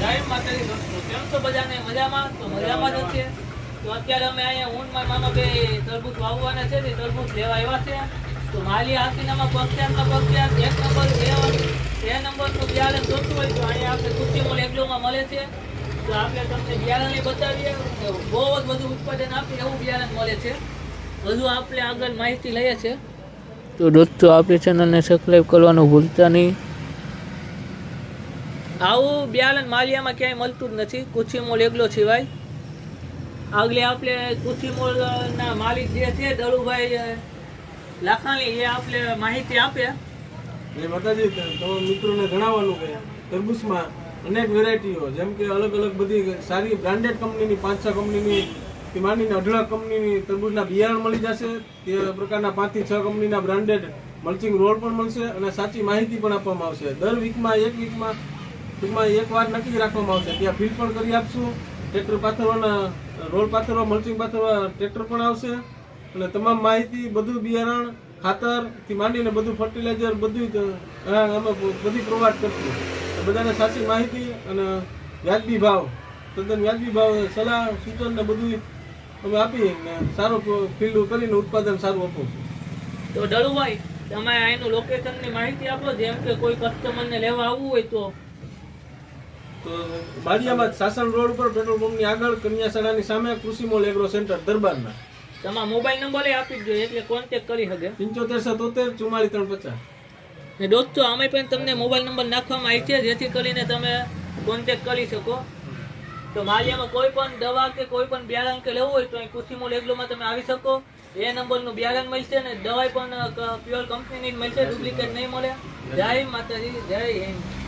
જય માતાજી દોસ્તો, કેમ છો બધાને? મજામાં? તો મજામાં જ છે. તો અત્યારે અમે અહીંયા હું મારા મામા બે તરબૂચ વાવવાના છે, તે તરબૂચ લેવા આવ્યા છે. તો માલી હાસીનામાં પ્રખ્યાત એક નંબર બે નંબરનું બિયારણ જોતું હોય તો અહીંયા આપણે કુર્તીમોલ એગ્લોમાં મળે છે. તો આપણે તમને બિયારણ બતાવીએ, બહુ જ બધું ઉત્પાદન આપે એવું બિયારણ મળે છે. બધું આપણે આગળ માહિતી લઈએ છીએ. તો દોસ્તો આપણી ચેનલને સબસ્ક્રાઈબ કરવાનું ભૂલતા નહીં. આવું બિયારણ માલિયામાં ક્યાંય મળતું જ નથી, કુર્તીમોલ એગ્લો સિવાય. આગળ આપણે કુર્તીમોલના માલિક જે છે દળુભાઈ લાખાણી, એ આપણે માહિતી આપે. એ માતાજી તમારા મિત્રોને જણાવવાનું કે તરબૂચમાં અનેક વેરાયટીઓ, જેમ કે અલગ અલગ બધી સારી બ્રાન્ડેડ કંપનીની 5-6 કંપનીની કે માંડીને 18 કંપનીની તરબૂચના બિયારણ મળી જશે. તે પ્રકારના 5 થી 6 કંપનીના બ્રાન્ડેડ મલ્ચિંગ રોડ પણ મળશે અને સાચી માહિતી પણ આપવામાં આવશે. દર વીકમાં ટૂંકમાં એક વાર નક્કી રાખવામાં આવશે. ત્યાં ફીલ પણ કરી આપશું. ટ્રેક્ટર પાથરવાના રોડ પાથરવા, મલ્ચિંગ પાથરવા ટ્રેક્ટર પણ આવશે અને તમામ માહિતી, બધું બિયારણ, ખાતરથી માંડીને બધું ફર્ટિલાઇઝર બધું અમે બધી પ્રોવાઈડ કરશું. બધાને સાચી માહિતી અને વ્યાજબી ભાવ, તદ્દન વ્યાજબી ભાવ, સલાહ સૂચન ને બધું અમે આપીને સારું ફીલ્ડ કરીને ઉત્પાદન સારું આપું છું. તો દળુભાઈ, તમે એનું લોકેશનની માહિતી આપો, જેમ કે કોઈ કસ્ટમરને લેવા આવવું હોય તો બાડિયામાં સાસણ રોડ ઉપર પેટ્રોલ પંપની આગળ કન્યાશાળાની સામે કૃષિમોલ એગ્રો સેન્ટર દરબારના. તમારા મોબાઈલ નંબર આપી જ જોઈએ, એટલે કોન્ટેક્ટ કરી શકે. 75 77 44 350. ને દોસ્તો આમે પણ તમને મોબાઈલ નંબર નાખવામાં આવી છે, જેથી કરીને તમે કોન્ટેક્ટ કરી શકો. તો માલિયામાં કોઈ પણ દવા કે કોઈ પણ બિયારણ કે લેવું હોય તો અહીં કુર્તીમોલ એગ્લોમાં તમે આવી શકો. એ નંબરનું બિયારણ મળશે ને દવાઈ પણ પ્યોર કંપનીની જ મળશે, ડુપ્લિકેટ નહીં મળે. જય માતાજી, જય હિન્દ.